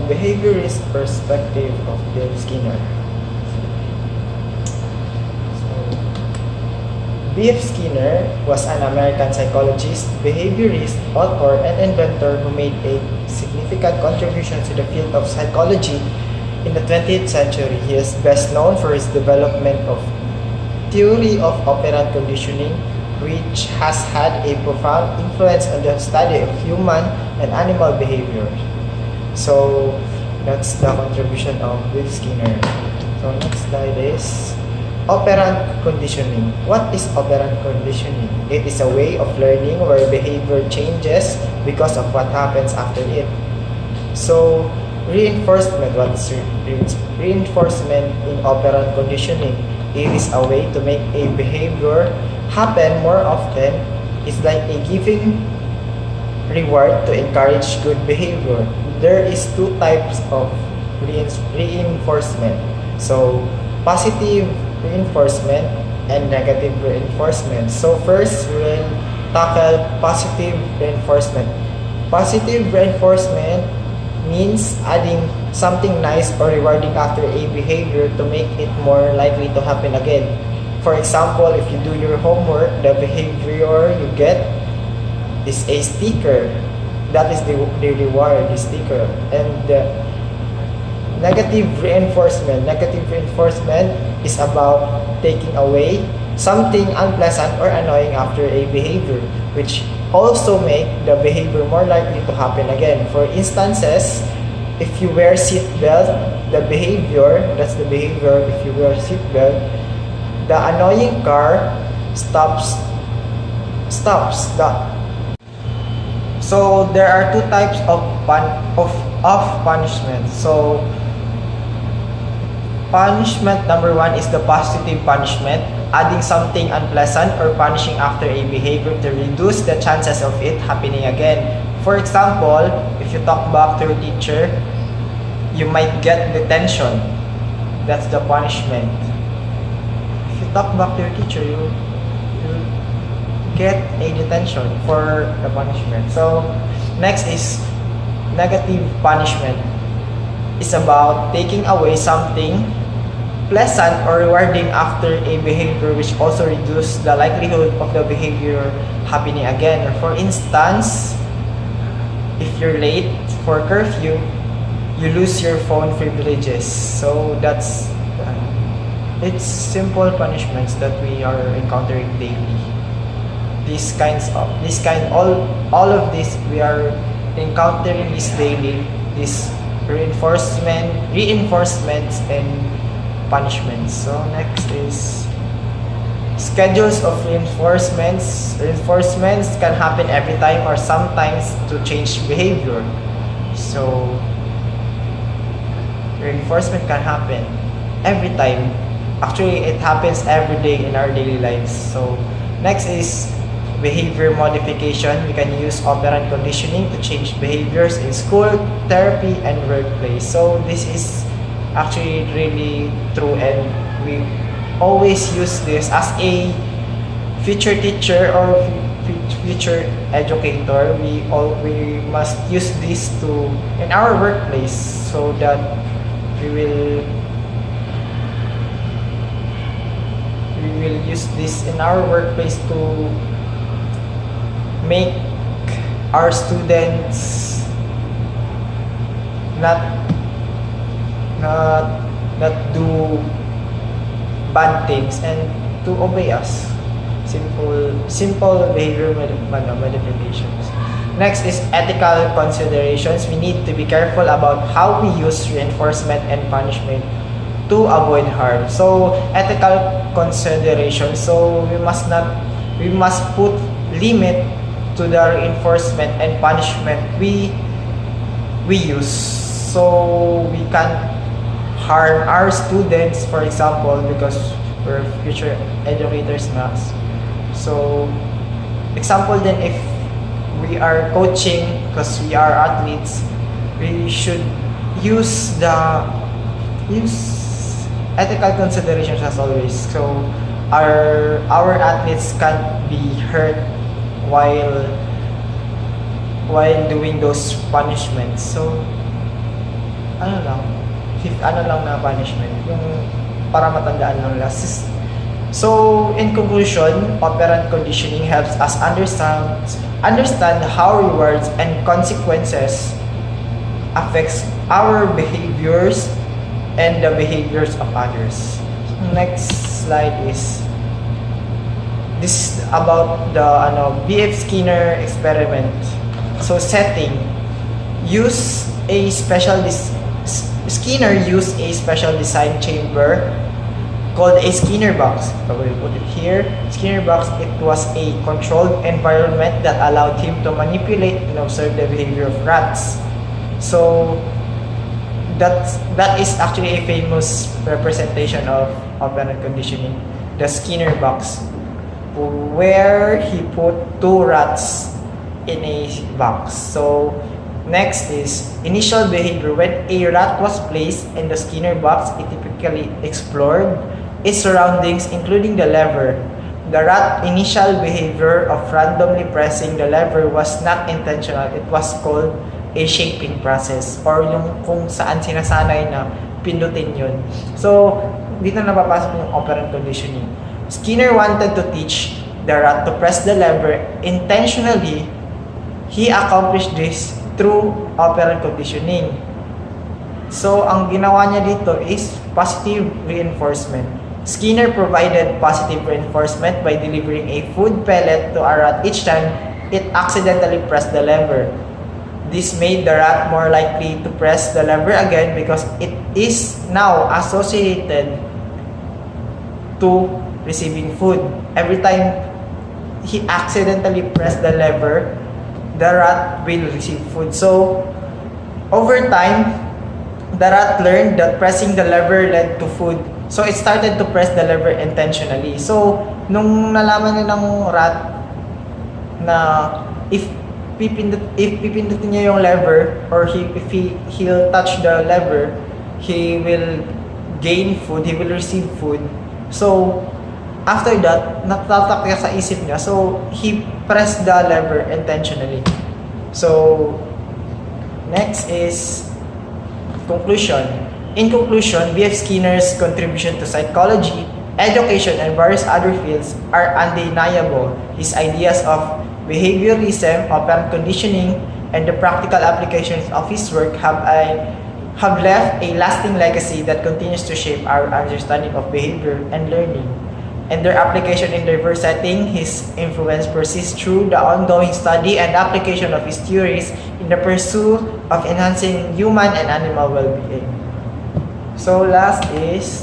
behaviorist perspective of Dave Skinner. B.F. Skinner was an American psychologist, behaviorist, author, and inventor who made a significant contribution to the field of psychology in the 20th century. He is best known for his development of theory of operant conditioning, which has had a profound influence on the study of human and animal behavior. So that's the contribution of B.F. Skinner. So next slide is operant conditioning. What is operant conditioning? It is a way of learning where behavior changes because of what happens after it. So, reinforcement. What is reinforcement in operant conditioning? It is a way to make a behavior happen more often. It's like a giving reward to encourage good behavior. There is two types of reinforcement. So, positive reinforcement and negative reinforcement. So first, we'll tackle positive reinforcement. Positive reinforcement means adding something nice or rewarding after a behavior to make it more likely to happen again. For example, if you do your homework, the behavior you get is a sticker. That is the reward, the sticker. And the negative reinforcement. Negative reinforcement is about taking away something unpleasant or annoying after a behavior, which also make the behavior more likely to happen again. For instances, if you wear seatbelt, the behavior, that's the behavior if you wear seatbelt, the annoying car stops. So there are two types of punishment. So punishment number one is the positive punishment, adding something unpleasant or punishing after a behavior to reduce the chances of it happening again. For example, if you talk back to your teacher, you might get detention. That's the punishment. If you talk back to your teacher, you get a detention for the punishment. So next is negative punishment. It's about taking away something pleasant or rewarding after a behavior, which also reduces the likelihood of the behavior happening again. For instance, if you're late for curfew, you lose your phone privileges. So that's it's simple punishments that we are encountering daily. All of this we are encountering this daily. This reinforcements and punishments. So next is schedules of reinforcements. Reinforcements can happen every time or sometimes to change behavior. So reinforcement can happen every time. Actually, it happens every day in our daily lives. So next is behavior modification. We can use operant conditioning to change behaviors in school, therapy, and workplace. So this is actually really true, and we always use this as a future teacher or future educator. We must use this in our workplace so that we will use this in our workplace to make our students not do bad things and to obey us. Simple behavior modifications. Next is ethical considerations. We need to be careful about how we use reinforcement and punishment to avoid harm. So ethical considerations. So we must put limit to the reinforcement and punishment we use. So we can't harm our students, for example, because we're future educators na. So example then, if we are coaching, because we are athletes, we should use ethical considerations as always. So our athletes can't be hurt while doing those punishments. So ano lang, fifth ano lang na punishment, yung para matandaan lang last. So, in conclusion, operant conditioning helps us understand how rewards and consequences affects our behaviors and the behaviors of others. Next slide is this is about the B.F. Skinner experiment. So setting, Skinner used a special design chamber called a Skinner box. So we'll put it here. Skinner box, it was a controlled environment that allowed him to manipulate and observe the behavior of rats. So that is actually a famous representation of operant conditioning, the Skinner box, where he put two rats in a box. So next is initial behavior. When a rat was placed in the Skinner box, it typically explored its surroundings, including the lever. The rat initial behavior of randomly pressing the lever was not intentional. It was called a shaping process, or yung kung saan sinasanay na pindutin yun. So, dito na papasok yung operant conditioning. Skinner wanted to teach the rat to press the lever intentionally. He accomplished this through operant conditioning. So, ang ginawa niya dito is positive reinforcement. Skinner provided positive reinforcement by delivering a food pellet to a rat each time it accidentally pressed the lever. This made the rat more likely to press the lever again because it is now associated to receiving food. Every time he accidentally pressed the lever, the rat will receive food. So, over time, the rat learned that pressing the lever led to food. So, it started to press the lever intentionally. So, nung nalaman niya ng rat na if pipindutin niya yung lever, or he'll touch the lever, he will gain food, he will receive food. So, after that, natatak niya sa isip niya. So, he pressed the lever intentionally. So, next is conclusion. In conclusion, B.F. Skinner's contribution to psychology, education, and various other fields are undeniable. His ideas of behaviorism, operant conditioning, and the practical applications of his work have left a lasting legacy that continues to shape our understanding of behavior and learning. And their application in diverse settings, his influence persists through the ongoing study and application of his theories in the pursuit of enhancing human and animal well-being. So last is,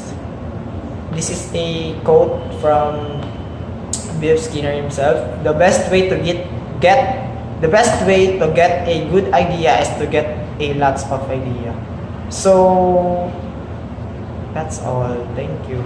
this is a quote from B.F. Skinner himself. The best way to get a good idea is to get a lots of idea. So that's all. Thank you.